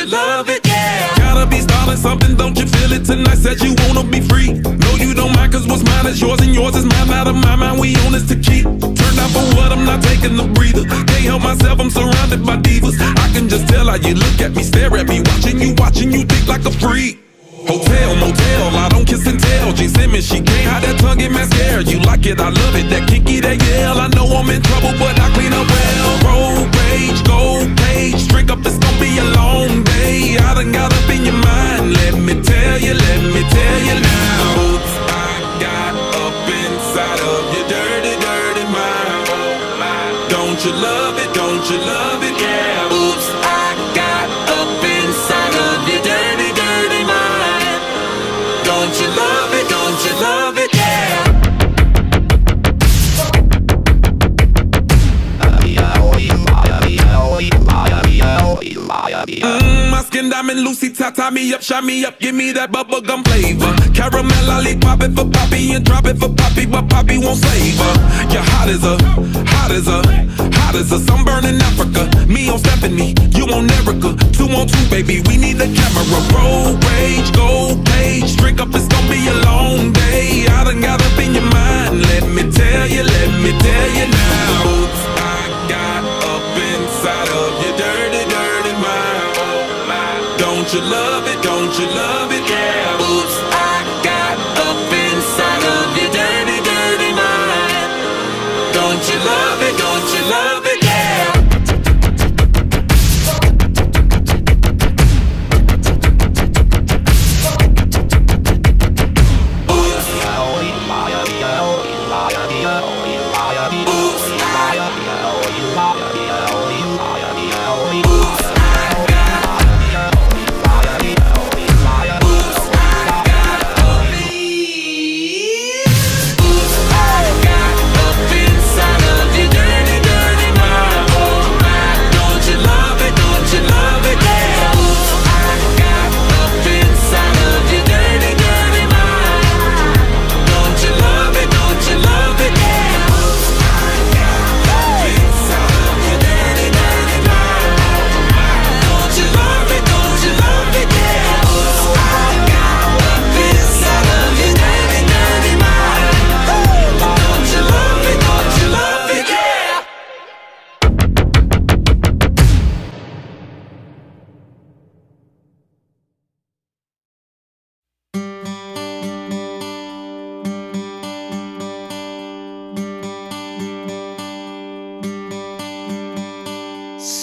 you love it? Yeah. Gotta be starting something, don't you feel it tonight? Said you wanna be free. No, you don't mind, cause what's mine is yours and yours is mine. Out of my mind, we own this to keep. Turned out for what, I'm not taking the breather. Can't help myself, I'm surrounded by divas. I can just tell how you look at me, stare at me, watching you think like a freak. Hotel, motel, I don't kiss and tell. G. Simmons, she can't hide that tongue in mascara. You like it, I love it, that kinky, that yell. I know I'm in trouble, but I clean up well. Road rage, gold page, drink up, it's gonna be a long day. I done got up in your mind, let me tell you now. Oops, I got up inside of your dirty, dirty mind. Don't you love it, don't you love it, yeah. Oops, I got up inside of your dirty, dirty mind. Don't you love it, don't you love it, yeah. My skin diamond, Lucy, tie me up, shine me up, give me that bubblegum flavor. Caramel lollipop it for Poppy and drop it for Poppy, but Poppy won't save her. You're hot as a sunburn in Africa. Me on Stephanie, you on Erica. 2 on 2, baby, we need the camera. Road rage, gold page, drink up, it's gonna be a long day. I done got up in your mind, let me tell you now. Oops, I got up inside of your dirty, dirty mind. Don't you love it, don't you love it, yeah. Oops, I got up inside of your dirty, dirty mind. Don't you love it, don't you love it, yeah.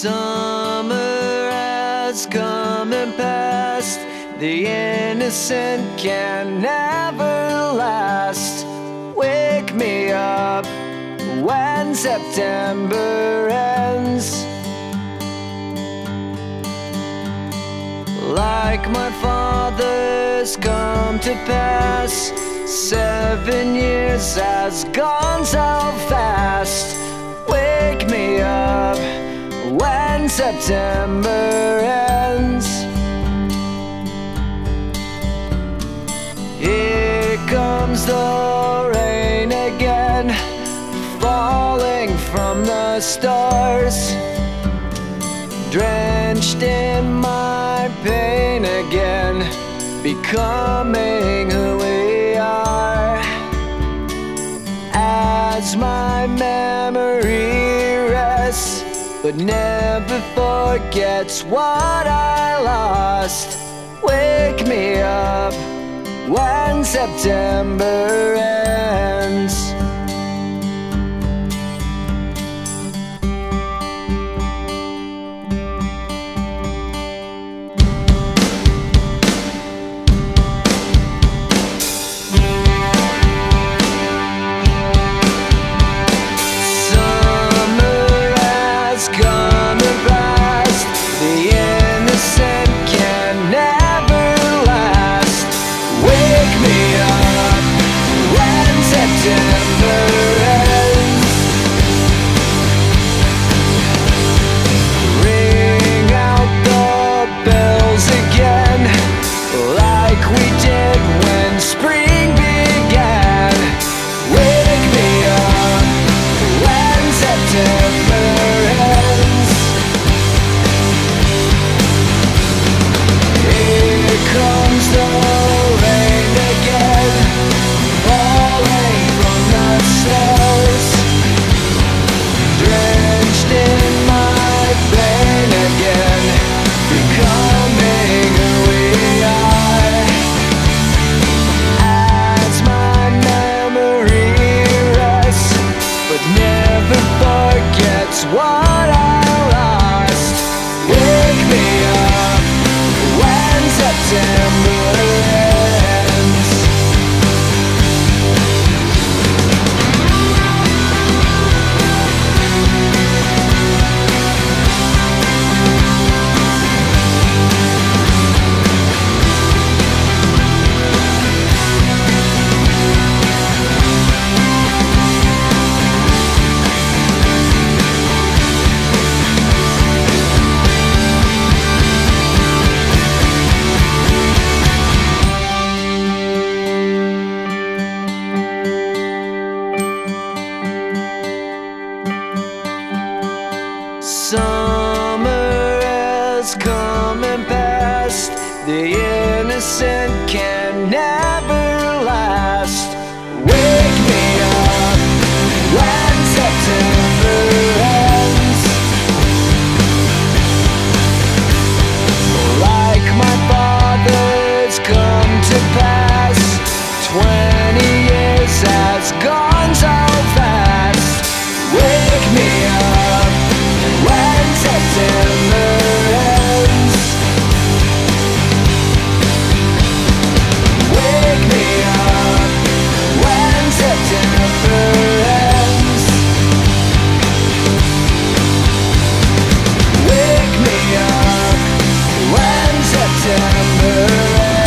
Summer has come and passed. The innocent can never last. Wake me up when September ends. Like my father's come to pass, 7 years has gone so fast. Wake me up when September ends. Here comes the rain again, falling from the stars, drenched in my pain again, becoming who we are. As my memory rests, but never forgets what I lost. Wake me up when September ends. The innocent can never last. Wake me up when September ends. Like my father's come to pass. 20 years has gone so fast. Wake me up when September ends. Wake me up when September ends. Wake me up when September ends.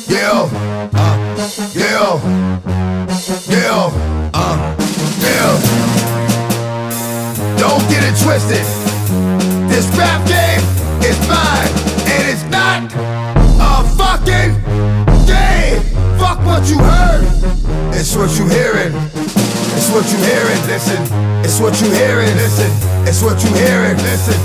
Yeah, yeah, yeah, yeah. Don't get it twisted. This rap game is mine, and it's not a fucking game. Fuck what you heard. It's what you hearing. It's what you hearing. Listen. It's what you hearing. Listen. It's what you hearing. Listen.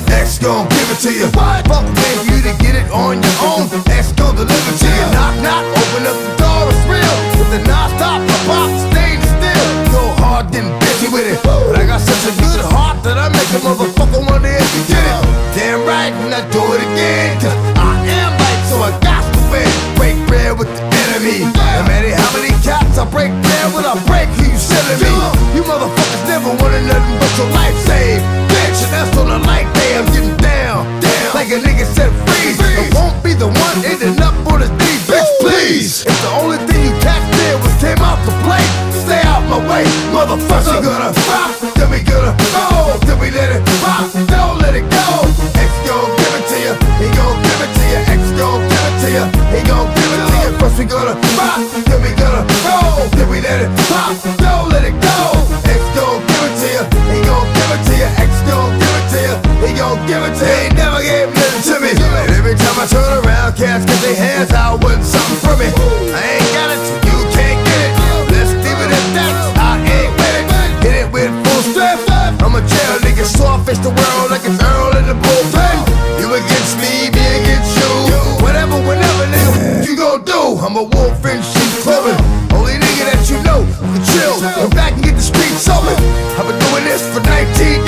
X gon' give it to you. What? Fuck paying you to get it on your own. X gon' deliver to you. Knock, knock, open up the door, it's real. With the non-stop, pop, staying still. Go hard, getting busy with it. But I got such a good heart that I make a motherfucker wonder if you get it. Damn right, and I do it again. Cause I am right, so I got to win. Break bread with the enemy. No matter how many cats I break bread with, I break who you selling me. You motherfuckers never wanted nothing but your life saved. Bitch, and that's on the light day. I'm getting down, like a nigga said freeze. I won't be the one ending up on the D, bitch, please. If the only thing you taxed did was came out to play, stay out my way, motherfucker. We gonna rock, then we gonna roll, then we let it rock, don't let it go. X gon' give it to you, he gon' give it to you. X gon' give it to you, he gon' give it to you. First we gonna rock, then we gonna roll, then we let it pop, don't let it go. X gon' give it to you, he gon' give it to you. X gon' give it to you, he gon' give it to you. He never gave nothing to me. And every time I turn around, cats get their hands out, wanting something from me. I ain't got it, so you can't get it. Let's leave it at that, I ain't with it. Hit it with full strength. I'm a jail nigga, so I face the world like it's Earl in the bullpen. You against me, me against you. Whatever, whenever, nigga, what you gon' do? I'm a wolf in sheep's clothing. Only nigga that you know who can chill and back and get the streets open. I've been doing this for 19